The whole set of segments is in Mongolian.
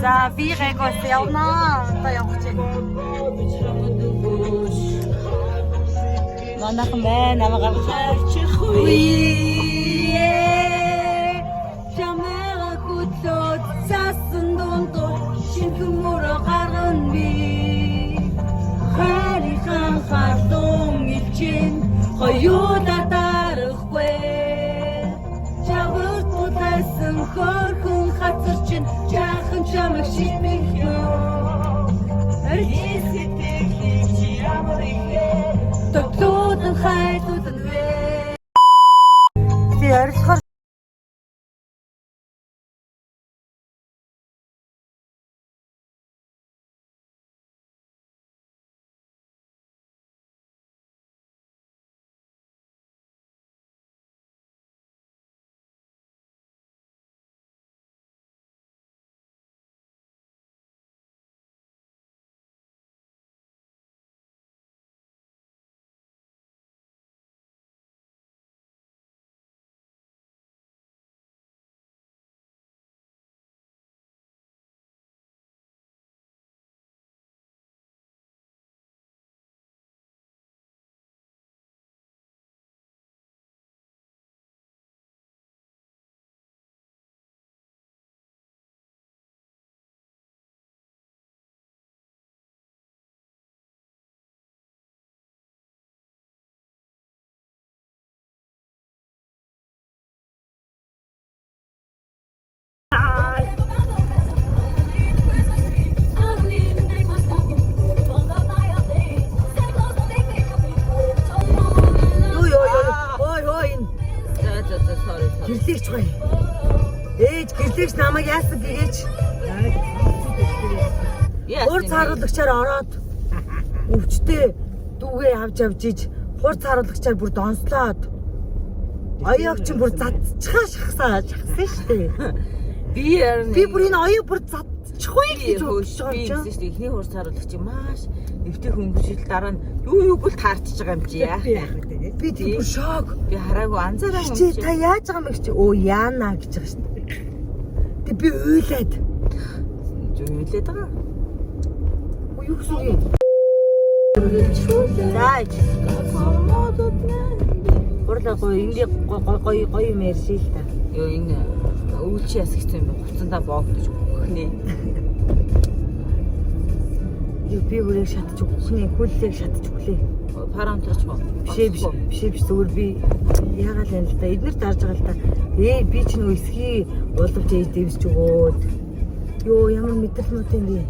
За би гайгаас явнаа. Одоо явах чинь. Манайхан байна намайг харчих үе. Чамайг хөтлөөд цаасан дундуур шингэмөр гаргана би. Харихан хардун ичэн хоёулаа дарахгүй. Чавд утасан хөрхөн хатар чин жаахан чамайг шимэх ёо. Эрдисэтэй чи ямар ихэ Топлоодын хайтуудын вэ. Тэр арилгахаар гэрлэгч гоё. Ээж гэрлэгч намайг яасан гэгээч. Хурц харуулагчаар ороод өвчтөө дүүгээ авч иж хурц харуулагчаар бүр донслоод оёог чинь бүр задчихаа шахсан штэ. Би бүр энэ оёог бүр задчихгүй гэж бодчихсон шүү дээ. Эхний хурц харуулагч маш эвтэх хөнгөжл дараа нь юу бол таарчж байгаа юм чи яах вэ? Би тийм бүр шок. Би хараагүй анзаараа юм чи. Та яаж байгаа юм чи? Оо яана гэж байгаа шүү дээ. Тэг би уйлаад. Уйлаад байгаа. Оо юу гэсэн юм? Зааж. Гурлаа ингээ гоё юм ярьшээ л та. Йоо энэ өвчи ясагч юм буцандаа боогдож өгөхнээ. Би бүрийг шатаж өгөхнээ, хүллийг шатаж өглөө. Парамтрч боо. Биш зүгээр би яагаад юм л да. Эднэр дарж байгаа л да. Би ч нөө эсхий уулавч ээж дэвсч өгөөд. Йоо ямар мэдрэл мөт юм бэ?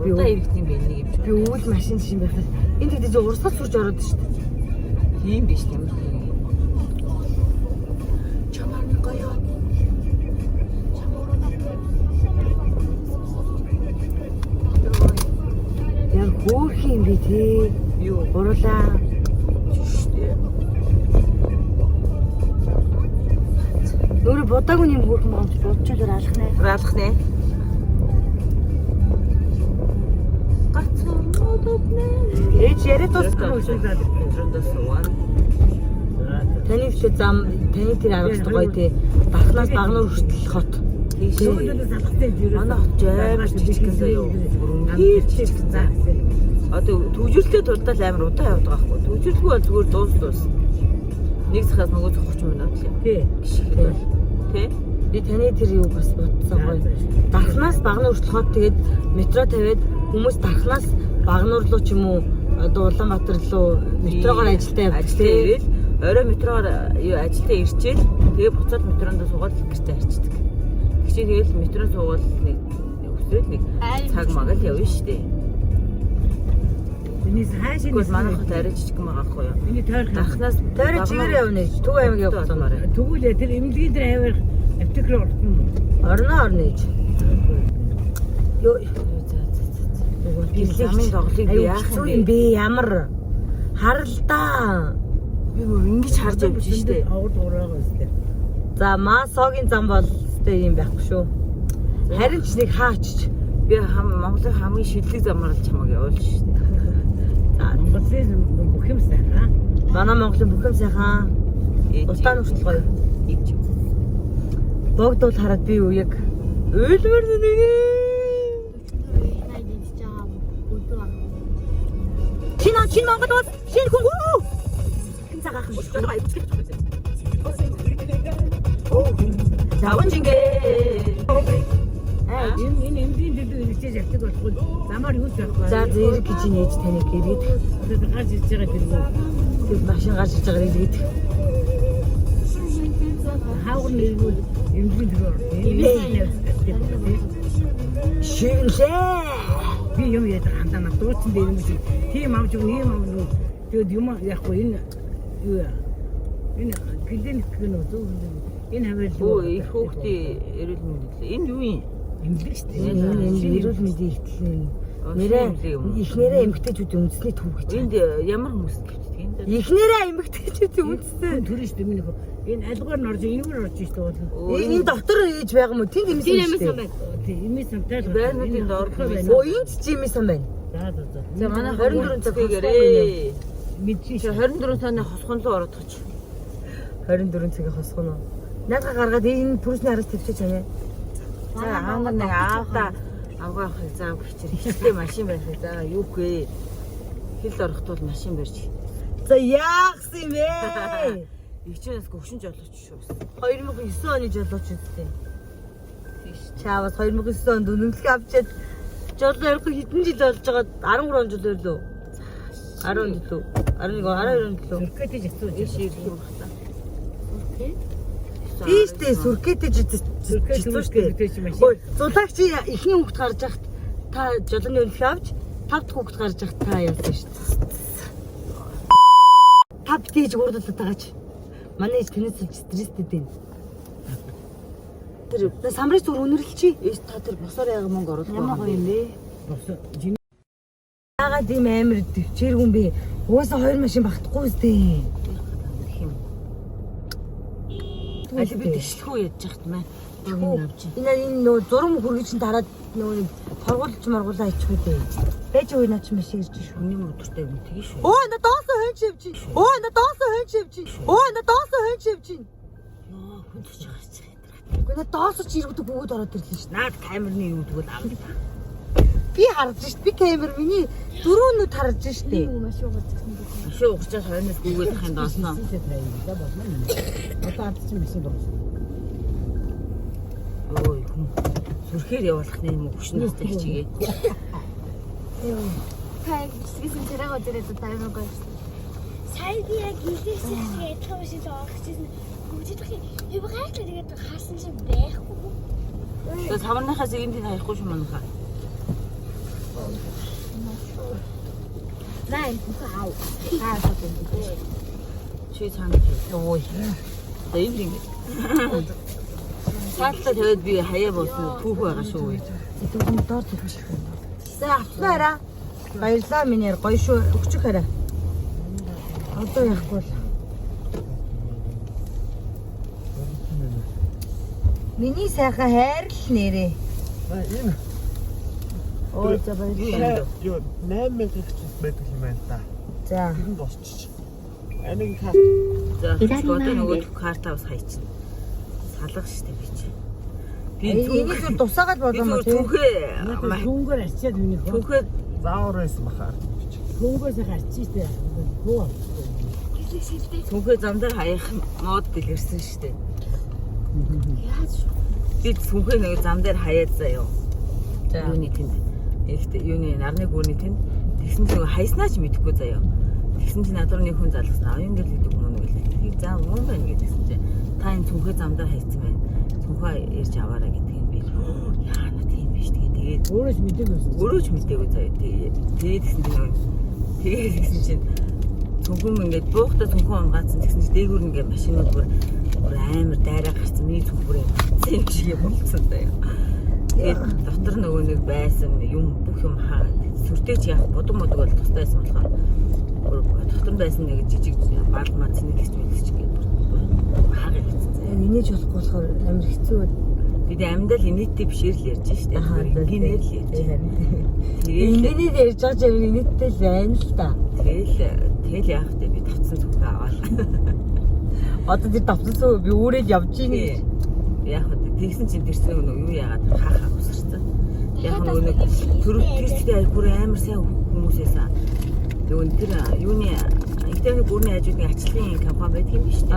Би удаа иргэдэм бэ нэг юм чи. Би үйл машин шин байхад энэ тэгдэж урсгал сурж ороод шүү дээ. Тийм биш юм. Чамаар гоё. Яа хөөх юм бэ те? Юу гурлаа. Штэ. Нөр бодаагүй юм хөөх юм бодчихвол алах нэ. Алах нэ. Ээж яриад тусахгүй үзүүлээд өндрөөс уун. Таны ч зам таны тэр аргач гоё те. Бахнаас багнуур хүртэл хот. Тийшээ. Манай хот амар жижигхэн заяа. Бүр жижигхэн заа. Одоо төвжирлээ турдал амар удаа явдаг байхгүй. Төвжирлгүй бол зүгээр дуус. Нэг цагаас нөгөө зөх 30 минут л. Тий. Тий. Би таны тэр юу бас бодсон гоё. Бахнаас багнуур хүртэл хот тэгээд метро тавиад хүмүүс дархнаас багнуур руу ч юм уу одоо Улаанбаатар руу метрогоор ажилдаа явчихлаа. Орой метроор юу ажилдаа ирчээл тэгээ буцаад метронд суугаад гэртээ харчдаг. Тэгчээ тэгэл метронд суугаад нэг өсрөөд нэг цаг магаал явна шүү дээ. Миний хааш энэ манай хот арай жижигхэн байгаа хгүй юу? Миний дархнаас тойроо чигээр явна. Төв аймаг явах замаар. Тэгвэл тэр эмнэлгийн дээр авир аптек руу орно ээж. Ёо замын тоглыг би яах юм бэ? Ямар харалдаа. Би бүр ингэж харж явж штэ. Аваад ураагаа штэ. За масогийн зам бол штэ юм байхгүй шүү. Харин ч нэг хаачч би Монголын хамгийн шидлэг замаар л чамайг явуулж штэ. За Монголын бүх юм сайхан. Манай Монголын бүх юм сайхан. Улаан хүртэл гоё. Богдвол хараад би үег Ölмөр нэг. Чин Монгол бол шинэ хүн үү? Хэн цагаахан болж байгаа юм. Заван жингээ. Энэ эмгийн дэдүү ирчээж явдаг бол замаар юу зарах вэ? За зэрэг гэж нээж таныг ирээд гарч ирж байгаа дэргүй. тэр машин гарч ирж байгаа ирээд Хаагур нэгвэл эмгийн дэргүй. шинэлээ. Би юм яа хандаа дууцсан дээр юм шиг тийм авч юм ийм авч тэгээд юм яахгүй энэ юу энэ клиник гэнэ үү энэ хавар Өө их хүүхдийн эрүүл мэндийн энэ юу юм? эмгэлэг шүү дээ. Энэ эрүүл мэндийн ихтлээ. Нэрээ ихнэрээ эмгтээчүүд үндэсний төв гэж. Энд ямар хүмүүс гэвчдэг энд Ихнэрээ эмгтээчүүд үндэстэй. Төрөн шүү дээ минь энэ альгаар нь орж энэгээр орж шүү дээ. Энэ доктор ээж байгаа мó тийм юм Тийм эмээ сантай л байрнуудын доорх байсан. Оо энэ ч юм сан байна. За. За манай 24 цаг цагаарээ Мэдчихэж чи 24 цагны хосхон руу ороод тач. 24 цагийн хосгоно. Нага гаргаад энэ пүрсний араас тавьчих чамаа. За аамар нэг аавда авгаа авахыг заав хичэр. Хичтэй машин байхыг за юу гээ. Хил орохт бол машин барьж. За яахсан юм бэ? Ичнээс гөвшин жолооч шүү. 2009 оны жолооч үстэй. Чаавас 2009 онд үнэмлэх авчиад жолоо ярихгүй хэдэн жил болж байгаа 13 он жил байлоо. 10 жил үү? 11 12 жил үү? Сүркэтэж яцуу Иш ирэх юм байна. Тийштэй сүркэтэж сүркэтэж машин. Ой, зулагч ихний хүүхд гарч яхад та жолооны үнэлэх авч 5 дахь хүүхд гарч яхад та явсан шүү дээ. 5 дэж гурдуулаад байгаач. Манай ээж тэнэс стресстэй дээ. Тэр самрын зүр үнэрлэлчи. Та тэр босоор яга мөнгө оруулах Ямар гоё юм бэ? Босоо Яагаад ийм амар дэвчээргүй юм бэ? Угаасаа 2 машин багтахгүй үстэй. Али би дэшлэхүү ядж яхад маа. Энэ нөө зурм хөргөж тараад нөө торгуулж маргуулаа ичих үү дээ. Бэж уу наач машин ирж шүү. Хүний өдөртэй юм тгий шүү. Өө на доосон хон шивж. Өө на доосон хон шивж. Өө на доосон хон шивж. Йоо хүндэж байгаа ч юм. Үгүй на доосоо ч иргэдэг бөгөөд ороод ирлээ шүү. Наад камерны юу тэгвэл авах. Би харж шít. Би камер миний дөрөөнүүд харж шít. Машин угчаас хойноос гүгээд ахын доосноо. За болно. Одоо ардч машин доо. Ой хүн зүрхээр явуулах юм уу хөшнөөс хэлчихье. Таг бичлэгсэн царайгаа өдөрөөд тайван гоё. Сайн би яг илээсээ адилхан машин оогчсэн. Хөгжидэх юм гайхлаа тэгээд хаасан шиг байхгүй. Тэгээ саварныхаас энд нь хаяхгүй шүү манайхаа. Най хаа. Чи цаана ой. За энд ингэ. Цаатаа тэгээд би хаяа болсон түүх байгаа шүү. Дөрөв доор төлөж шүү. За автлаараа. Баярлаа минийэр гоё шүү. Өгчих хараа. Одоо яахгүй л. Миний сайхан хайрл нэрээ. Энэ Ой за баярлалаа. юу 8000 байдаг юм байна та. За. Тэр нь босчих. Анийг та За одоо нөгөө картаа бас хайчихна. Салгах штеп би чи. Би Энийг зүр тусаагаад болоо би түүхээ Хөнгөр арчаад миний түүхээ заавар байсан бахаа. хөнгөөс гарчижтэй. Хөө. түүхээ зам дээр хаяах мод дэлгэрсэн штеп. Яаж Би түүхээ нэг зам дээр хаяад заяа. За. Юуны тэнд. Ихтэй юуны нарны гүрний тэнд. Тэгсэн чинь хайснаа ч мэдэхгүй заяа. Тэгсэн чинь надад нэг хүн залгасан. Аюун гэл гэдэг юм уу гэлээ. Тийг зам юм байна гэдгсэн чинь та энэ түүхээ зам дээр хайцсан байна. Түүхээ ирж аваарай гэдэг юм би. Яана тийм биш тэгээд Өөрөөс мэдээгүй. өөрөө ч мэдээгүй заяа. Тэгээд тэгсэн чинь тэгээд тэгсэн чинь түнхэн ингээд буухта түнхэн унгаацсан тэгсэн чинь дээгүүр ингээд машинууд бүр амар дайраа гарсан миний түнхрээ зэм шиг болцсон заяа. Тэгээд дотор нөгөө нэг байсан юм бүх юм хаа сүртэж яах бодон модог бол тустайсан болохоор дотор байсан нэг жижиг бал маа цэнийг гэж мэдчих гээд хаагаа хийсэн заяа. Инээж болохгүй болохоор амар хэцүү байна. Бид амьдал инээдтэй бишээр л ярьж штэ. Энгийнээр л ярьж. Тэгээд Инээний ярьж байгаа ч амар инээдтэй л байна л та. тэгэл яах вэ би тавцсан зүгтээ аваад. Одоо тэр давтсан би өөрөө л явж ийн гэж. Яг үү Тэгсэн чинь тэрсний нөгөө юу яагаад хаахаа усарсан. Яг нөгөө төрөв тэрстэй бүр амар сайн хүмүүсээсэн. Нөгөө тэр юуны интернет бүрний хажуудын ачлалын компани байдаг юм биш үү?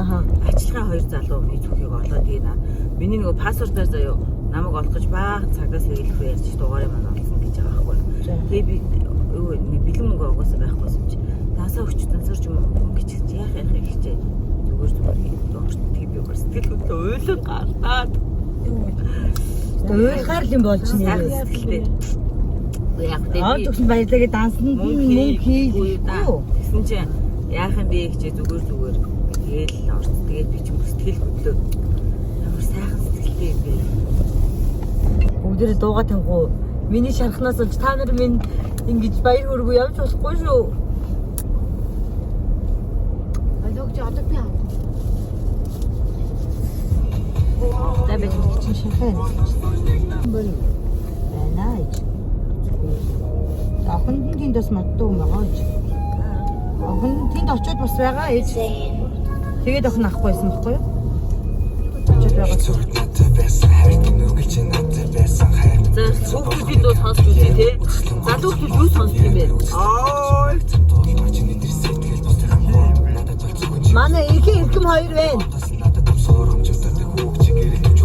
Ачлалын хоёр залуу миний зүхийг олоод ийна. Миний нөгөө пассвордаар заяа намайг олох гэж бага цагаас хэлэх вэ ярьж дугаарыг маань олсон гэж байгаа байхгүй. Тэгээ би юу нэг бэлэн мөнгө угаасаа байхгүйсэн чи. Дасаа өчтөн тансарч юм гэж яах ихчээ. Зүгээр доорчтгийг би бас сэтгэл хөдлөө уйлан гартаад. Уйлахаар л юм болж нэрээ. Яг Аа төгсөнд баялагаа дансны мөнгө хийхгүй. Гэсэн чинь яах юм бэ гэж зүгээр гээл орц тэгээд би ч юм сэтгэл хөдлөө. Ямар сайхан сэтгэлтэй юм бэ. Бүгдээ дуугаа тавихгүй. Миний шархнаас олж та нар минь ингэж баяр хөргөө явж болохгүй шүү. Олоогч одоо би аа. Табэж чинь шахаа. Бол найж. Ахын тэнд бас маддаг юм байгаа ч. Ахын тэнд очиод бас байгаа ээж. Тэгээд охин авахгүйсэн баггүй юу? Очиод байгаа. Хүүхдүүд дөө сонсч үзье те. Залуучууд юу сонсч юм бэ? Манай эрхэм хоёр байна.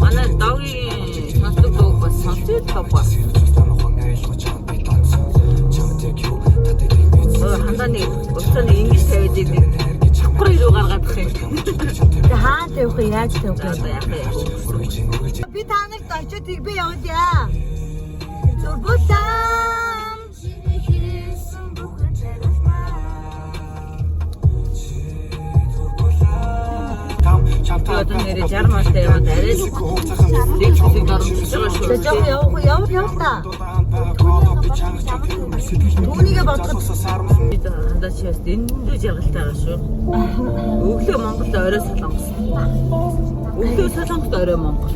Манай догийн сонсдог дуу бас сонсч байгаа. Ханданы уцааны ингэж тавиад идэв. Чавхар ирүү гаргадах юм. Тэ хаа тавих вэ? Яаж тавих вэ? Би та нарт очиод би явуулъя. Зургуулсан. Одоо нэрээ 60 мaalтай яваад арай л нэг хэсэг дарамжиж байгаа шүү. Жоо явах та. Түүнийгээ бодоход Бид хандаа чи бас дэндүү жаргалтай байгаа шүү. Өглөө Монголд орой Солонгос. Өглөө Солонгост орой Монгол.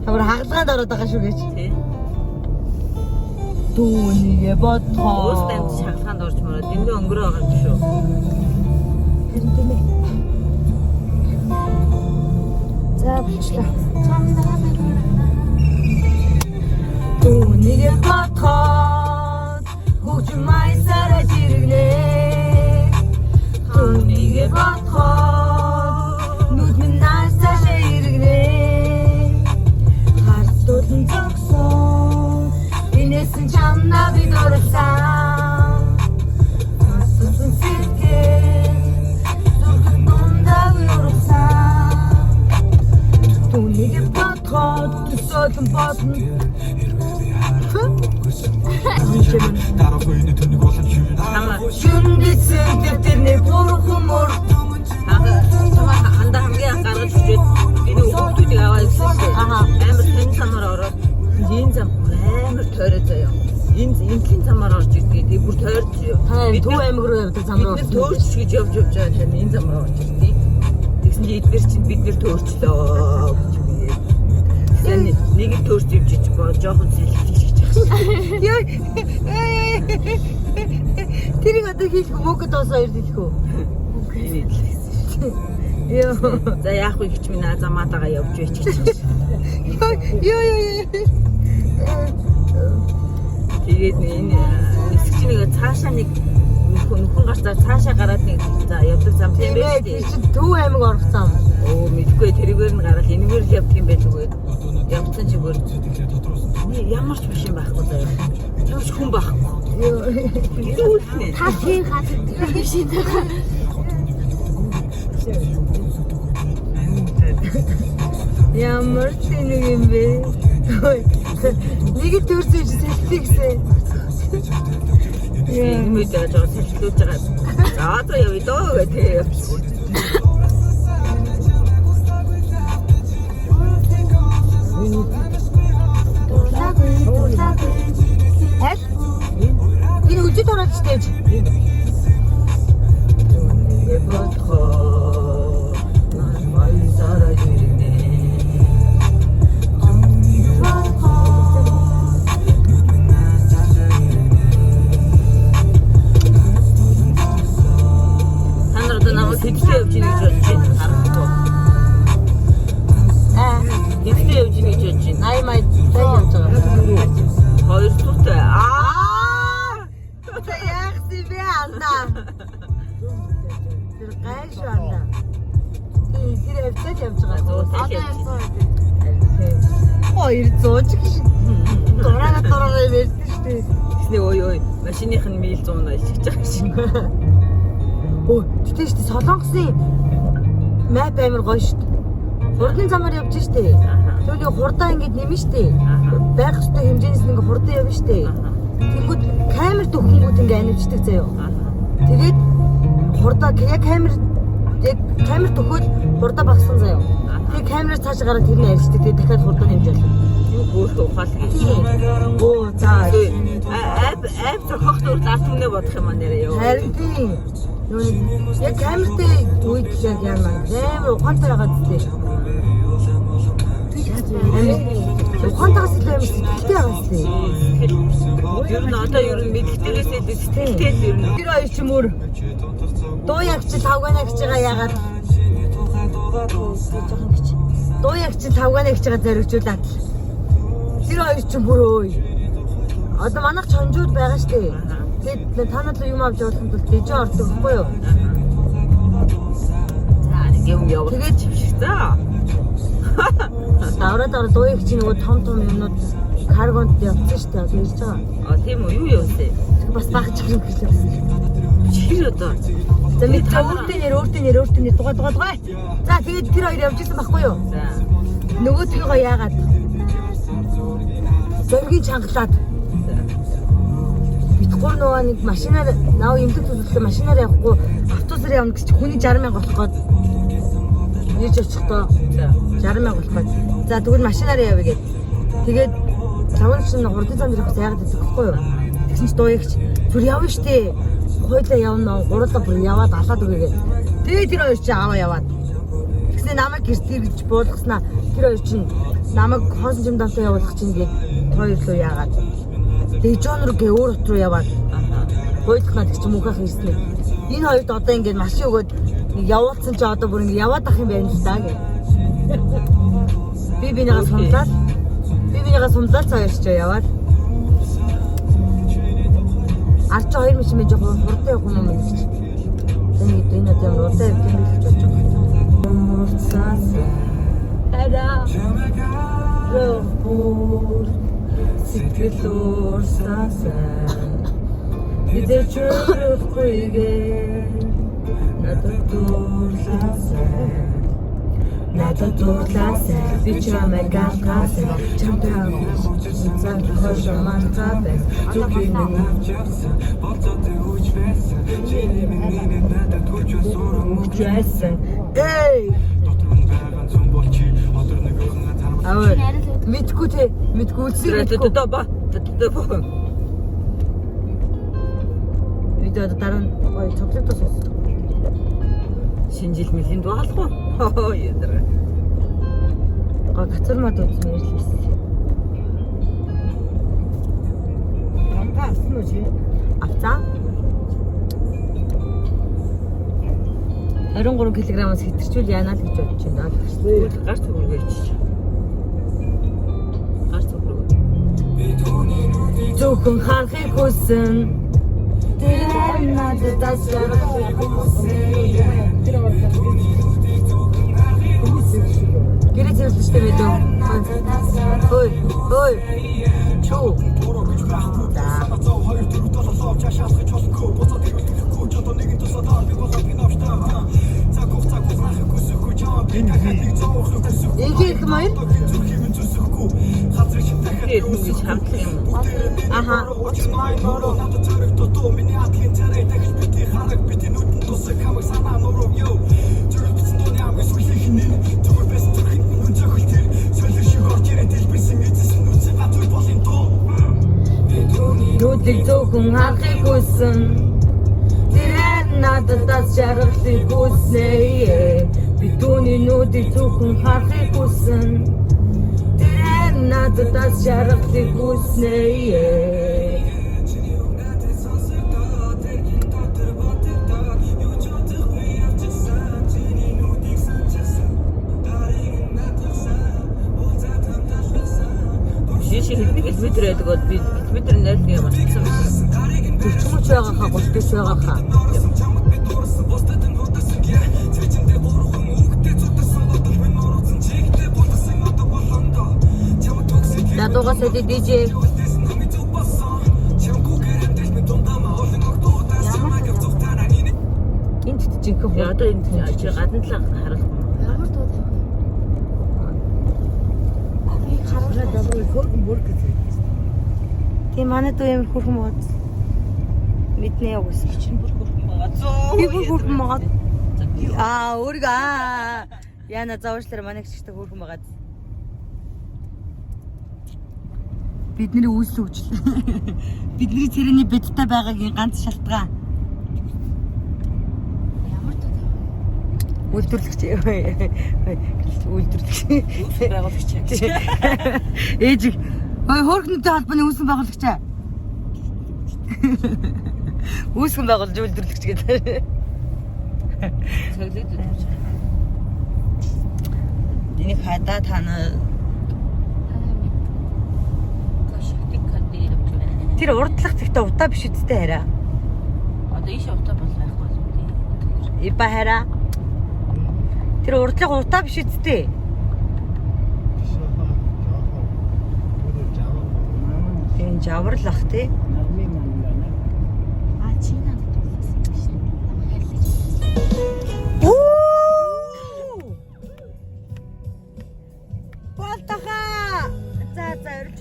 хамар хагалгаанд ороод байгаа шүү гэж. Тий. Түүнийгээ бодохоо. Ууστанд шалгаанд орж мөрөө дэндүү өнгөрөө байгаа юм шүү. Харин тийм ээ. За бичлээ. Түүнийгээ бодоход хөгжим майсараа жиргэнэ. Түүнийгээ бодоход нүд минь наасаа иргэнэ. Хартуудын зогсон инээсэн чамнаа би дурсан. Хартуудын сэтгэл зүрхэн дундаа ургасан. Түүнийгээ бодоход төсөөлөн бодно. Шүндэтсэн дэвтэрний бурхан мөр. Хандаа хамгийн гаргаж хүчээд энэ хүүхдүүдийг аваад ирсэн чинь амар тань замаар ороод энэ зам амар тойроо заяа. Энэлийн замаар орж ирдэг. Тэг бүр тойрч юу. Төв аймаг руу явдаг зам руу. Бид төөрч гэж явж байгаа тийм энэ замаар орж ирдэг. Тэгсэн чинь эдгээр чинь бид нэр төөрчлөө гэж би. Нэг нь төөрч явж байгаа жоохон салхилж гэж байна. Яа. Тэрийг одоо хийх мөнгө тоос хоёр дэлхүү. Яа. За яах вэ гэж минь замаатаага явж байж гэж. Яа. Тэгээд энэ нисгч нэг цаашаа нэг нөхөн гартаа цаашаа гараад нэг за явдаг зам тийм байх Тэр тийм. чинь төв аймаг орох зам. Оо мэдгүй тэргээр нь гараад энэгээр л явдаг юм байх зүгээр. Явцсан чи бүр ямар ч биш юм байхгүй заяа. Ямар ч хүн байхгүй. Юу вэ? Та тийм газар биш юм байна. Ямар тэнэг юм бэ? Нэг төрсөн чи сэлтийгсэн. Энэ мэдээж байгаа сэлтүүлж байгаа. За одоо явъя дөө гэдэг явчихсан. Хэл? Энэ үлдэт ороод штеп. Тэр гайш байна. Тэр хөвцөж явж байгаа. Зуутал явж Хоёр зууж гэж. Дураараа ярьдаг шүү дээ. Тэсний ой машиных нь 1100 айлчиж байгаа шиг. Өө тэгтээ шүү дээ Солонгосын мэп амир гоё шүү дээ. Хурдан замаар явж шүү дээ. Тэгвэл хурдаа ингэж нэмэн шүү дээ. Байх ёстой хэмжээс нэг хурдан явна шүү дээ. Тэгвэл камер төгөнгүүд ингэ анивчдаг заяа. Тэгээд хурдаа яг камер төгөөл хурдаа багсан заяа. Тэгээд камераар цааш гараад тэрний арьсдаг. Тэгээд дахиад хурдан хэмж болно. Юу хөөх ухаал гэж. Оо цаа. Апп зохиох төрөл арт үнэ бодох юм аа нэрээ ёо. Харин тийм. Яг камертай үед яг яамаа. Амар ухаантай байгаа зү. Ухаантайгаас илүү амар сэтгэлтэй байгаа зү. Ер нь одоо ер нь мэдхтэрээс сэтгэлтэй л ер нь. Тэр хоёр ч мөр дуу ягч тавганаа гэж байгаа яагаад дуу ягч тавганаа гэж байгаа зоригжуулаад тэр хоёр ч мөр өөй одоо манайх чонжууд байгаа штэ тэгээд та нарт юм авч явуулахын тулд дэжээ ордог байхгүй юу юм яв. Тэгээд чившиг за. Давраад дуу ягч нөгөө том юмнууд каргонд явчихсан штэ одоо ирж байгаа. А тийм үү юу явуулсан? Бас багч юм гэж явсан. Чи одоо За мэд өөртөө нэр дугаа. За тэгээд тэр хоёр явж исэн байхгүй юу? за. Нөгөөдгийгөө яагаад? Зоргийн чангалаад. Битгүүр нөгөө нэг машинаар нав эмдэх төлөвлөлтөд машинаар явахгүй автобусаар явна гэж хүний 60,000 болох гээд ирж очихдоо За. 60,000 болох гээд. За тэгвэл машинаар явъя гэд. Тэгээд чавар чинь хурдан зам дээрх яагаад гэдэг вэ юу? Тэгсэн чи дуу ягч зүр явна штэ. Хойлоо явна гурлаа бүр яваад алаад үгээгээд. Тэгээ тэр хоёр чи аваа яваад. Тэгснэ намайг гэртгийж буулгаснаа тэр хоёр чинь намайг хоосон жимдантаа явуулах чинь гээд хоёр руу яагаад. Дэжон руу гээ өөр хот руу яваад. Хойлохнаа тэг чи мөнхөх ирсэн. Энэ хоёрт одоо ингээд машин өгөөд явуулсан чи одоо бүр ингээд яваад ах юм байна л да гэ. Би бинийгаа сумлаад цаа ярьч яваад. Арч 2 мишин мэж хурдан явах юм уу гэж. Энэ одоо ямар удаа явах юм гэж бодож байгаа. Тада. Рохор сэтгэлөөр сасан. Бидээ чөлөөхгүйгээ надад дуурласан би чамайг галгасан чамтай зан хошоо мартабэ зүгний Jason, hey! Аваа мэдгүй үзээ. Видео дараа нь гоё цогцолтос ус. Шинжил мэлийн дуалахгүй. Хоо ядраа. Гацармад үзсэн ярьлээсэн. Амгаа авсан уу чи? Авцаа. 23 кг-аас хэтэрчүүл яанаа л гэж бодож байна. Гарц өгөргөөч. Гарц өгөргөө. Зөвхөн харахыг хүсэн. Тэр надад тасрах хүсэн. Гэрээ зэрэгтэй мэдээ. Ой. Чуу. Эгийг маяр? Тэгээд үгүй хамтлаг юм. Аха. Нүдийг зөвхөн харахыг хүсэн. Тэр надад тас жаргалыг хүснэ. Би түүний нүдийг зөвхөн харахыг хүсэн. Тэр надад тас жаргалыг хүснэ. шиг хэлнэгээс бид тэр байдаг бол бид тэр найрлагын юм болсон. 40 байгаа хаа 30 байгаа хаа. Ядуугаас эдэ DJ энд жинхэнэ Яа одоо энэ чи гадна талаа харахгүй. Ямар дуу тавь. Би хараад Хөргөн бүр гэж. тийм манай дүү ямар хөрхөн бод. Мэднэ яг ус. Чинь бүр хөрхөн байгаа. Зөө. Би бүр хөрхөн байгаа. Өөргөө яна заавчлаар манай гिचтэй хөрхөн байгаа. Бидний үйлс хөгжил. Бидний тэрний бидтэй байгаагийн ганц шалтгаан. ямар дуу тавь. Үйлдвэрлэгч. Үйлдвэрлэгч. Байгуулагч. Ээж хөөрхнөтэй холбооны үүсгэн байгуулагч. Үүсгэн байгуулж үйлдвэрлэгч гэдэг. Цэглээд үү. Энийг хадаа тана тэр урдлах зэгтээ утаа биш үсттэй хараа. Одоо ийш утаа бол байхгүй юм. Ипа хараа. Тэр урдлах утаа биш үсттэй. Энэ жаварлах тий. А Чинад дуулсан юм шиг. Болтоха. За орж.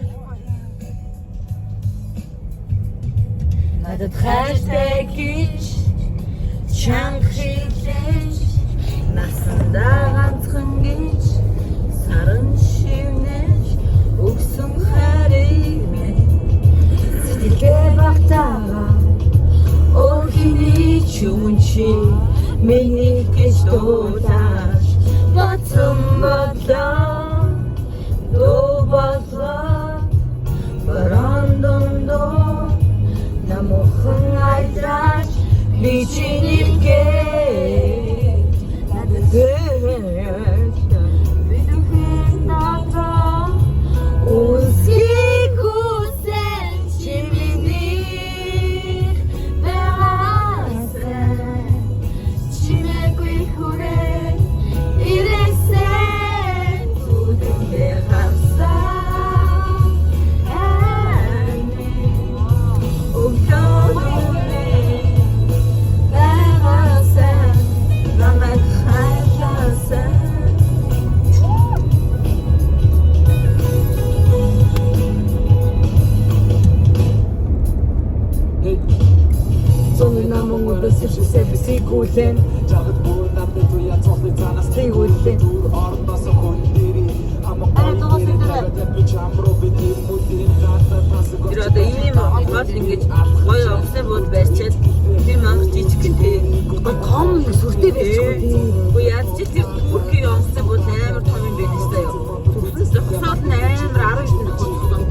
Надад хайртай гэж чанхилж насандаа ганцхан гэж саран шивнэж өгсөн хайрыг минь сэтгэлээ багтаага охины чүн чи миний гэж дуулаач бацсан бодлоо дуу бодлоо барандондоо намохан айдраач би чинийгээ надад бидүүхэн надад үсгийг хүсэн чимэний бэрасан чимээгүй хүрээ ирээсэн түдэндээ харсан Сикулен жагт бүр намд туя цохны цанаас тэгүүлэн ордос хөндөри Тэр одоо ийм гол ингэж гоё онгоцны бууд барьчаад тэр мангар жижигхэн тий. том сүртэй байцгүй. Уу яаж ч тэр бүрхийн онгоцны бууд амар том юм байх ёстой юу. Төгсөөд амар 19 төгсөөд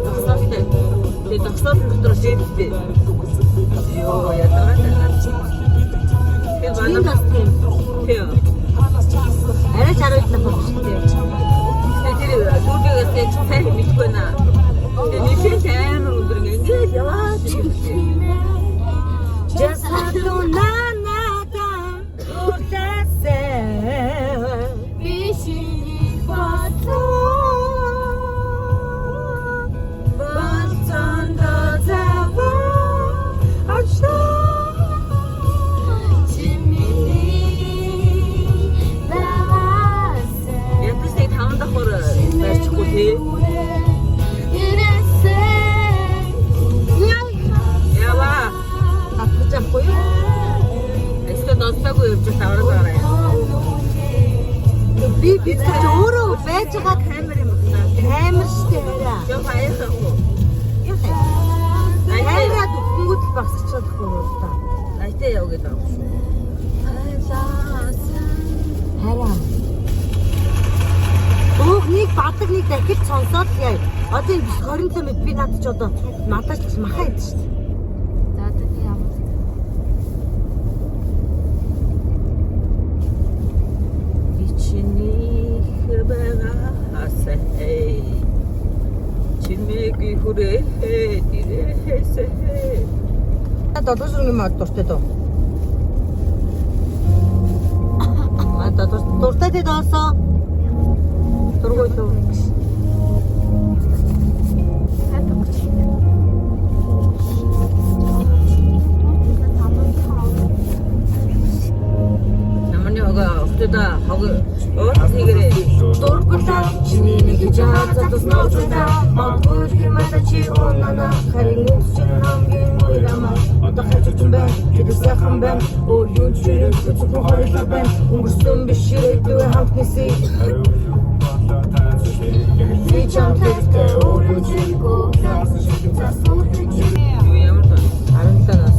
төгсөөд тий төгсөөд дотор шийдэлтэй. Йоо ядаргаа тэр Энэ бас тийм. тий. Арай чарвал болох шүү дээ. Тэр дүүгээс тэг сайн мэдгүй наа. Тэр нишээ амар өндөр ингээд яваад Just have to na-na-da уртасаа Би шинийг бодлоо. Бацанда заваа очоо ятсыг 5 давхар барьчихгүй тий. Яваа. татчих авахгүй юу? Эсвэл донцоогүй явж тавраад байгаа юм. Би ч өөрөө байж байгаа камер юм байна. Камер штэ хараа. Жоо хаяах уу? Камера дүнгүүд л багсчиход байхгүй юу та. Найтаа яв гэдэг. Хараа. Өөх нэг бадаг нэг дахиж сонсоод л яа. Одоо энэ 27 мэд би надад ч одоо надад ч махаа идэв штэ. За тэр ямар Ичнийг байгаа хасаа хүрээ дирээ хэсэ. Одоо сүрэн мод дуртай дөө. Одоо дуртай дээ доосоо. Дургуй дөө. Да, хог өөсгөрээ Дургуулаа чиний нэг жаазаа тосноо магадгүй хэмээн чи оноо харин үгүй хамгийн уйрамаа одоо хажууч юм байна тэр сайхан байна өөр юу ч зөвхөн хоёулаа байна өнгөрсөн биш ирээдүй хамтнасыг би чамтай өөр юу ч ямар тань 17-наас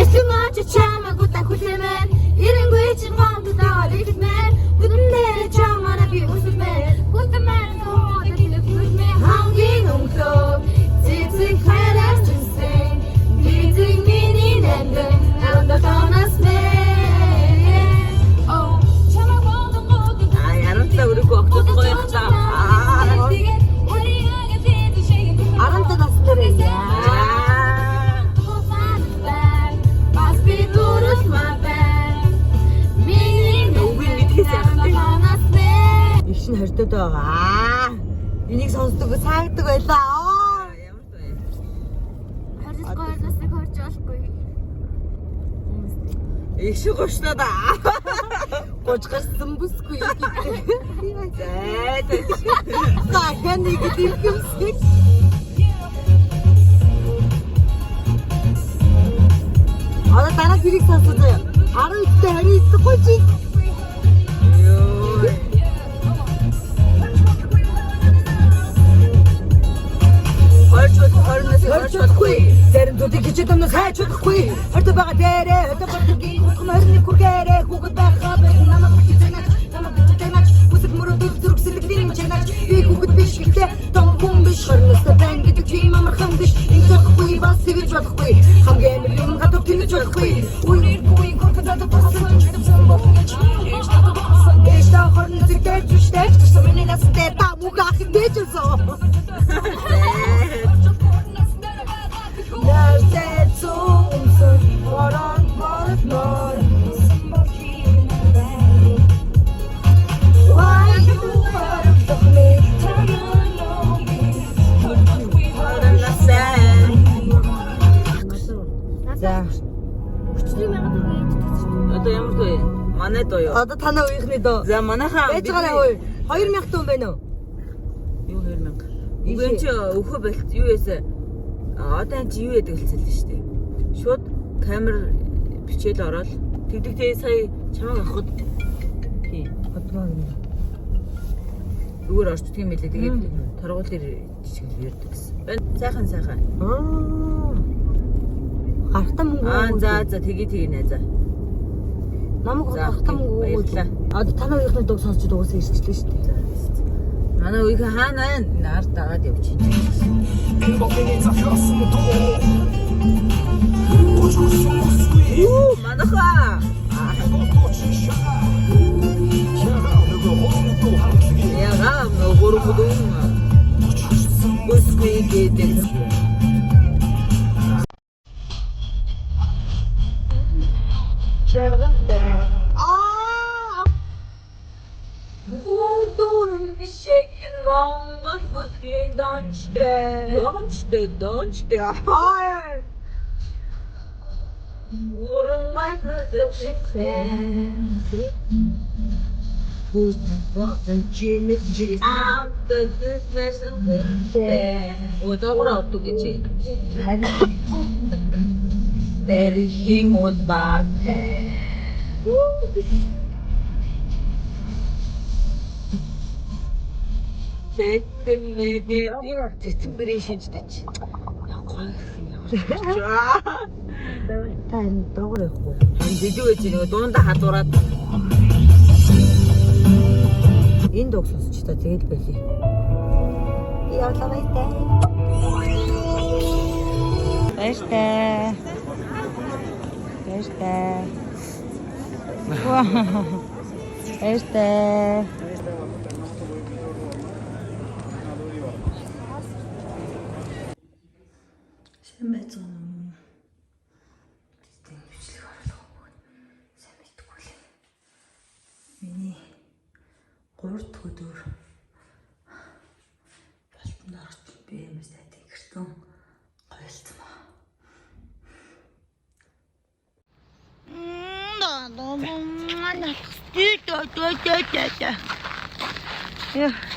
Эсмэж чамаагүй тахулмэн ирэнгүй чи гомдоо лигмэн бүднээр чамаараа би үсмэн бүдмэн тоодаг бүдмэн хангийн өнгөө зэцэг хайраас чимсэн гизиг миний нэмдэн авдаханаас мэн оо чамаагүй ярантай өрөөгөө огтод гоё хата. 17 наснараа яа. Ишин хордод байгаа. Энийг сонсдог цаагдаг байлаа. Ямар тань. Харьцуулгаас хорж олохгүй. Их шиг гошлоо да. Гож гарсан бүсгүй гэдэг. За. Гахаа нэг дэрхэмсэг. Одоо дараа хэрэг сонсож байгаа. 19-тэй 29-гүй чи. Орчодгүй зарим зүтг гэж юмнаас хайж чадахгүй орд байгаа дээрээ хөдөө бодгийн хукм хорны хүргээрээ хүүхэд байхаа байх намайг бичдэг үсэг мөрөд зүрхсэлэг дэрим чанаач би хүүхэд биш гэхдээ том хүн биш хорноос байн гэдэг чи мамархан биш энэ чадахгүй бас тэгж болохгүй хамгийн амир юм гадуур тэгж болохгүй үгүй конкретад болсон гэсэн бохогч эшта хорны зүгтэр зүштэй чусмын настай та мугах дэжсоо Одоо ямар дөө? Манай дөө юу? Одоо танаа үеийнхний дөө. За манайхаа Байж байгаа хөөе. 2000 тонн байна уу? Юу 2000. Үгүй чи өхөө болт юу ясаа. Одоо энэ чи юу яадаг хэлсэн л шүү дээ. Шууд камер бичээл ороод тэгдэгтэй сая чамайг авахд тий. Хотмоо юм. Зүгээр орчдөг юм байлээ. Тэгээд торгуул дээр жижиг ярьдаг гэсэн. Сайхан сайхан. Гарахтаа мөнгө. За тэгээ найзаа. Намайг гарахтаа мөнгө өгөөд. Одоо танаа үеийнхний дог сонсч дуусаа ирчихлээ шүү дээ. Манай үеийн хаана байна? Нарт дагаад явж байна. Манаха. Яга нөгөө гурван бүсгүй гэдэг. Don't stay. Тэтгэмбэрийн шинжтэйч. Та энэ доогор явахгүй. Дидүү гэж нөгөө дуунда хадуураад Энэ дог сонсч та тэгэл байлээ. Явлаа байтай. Баяртай. Баяртай. зүгээр. Болтон орч би юмстай тэгэртэн гойлцмаа. Яа.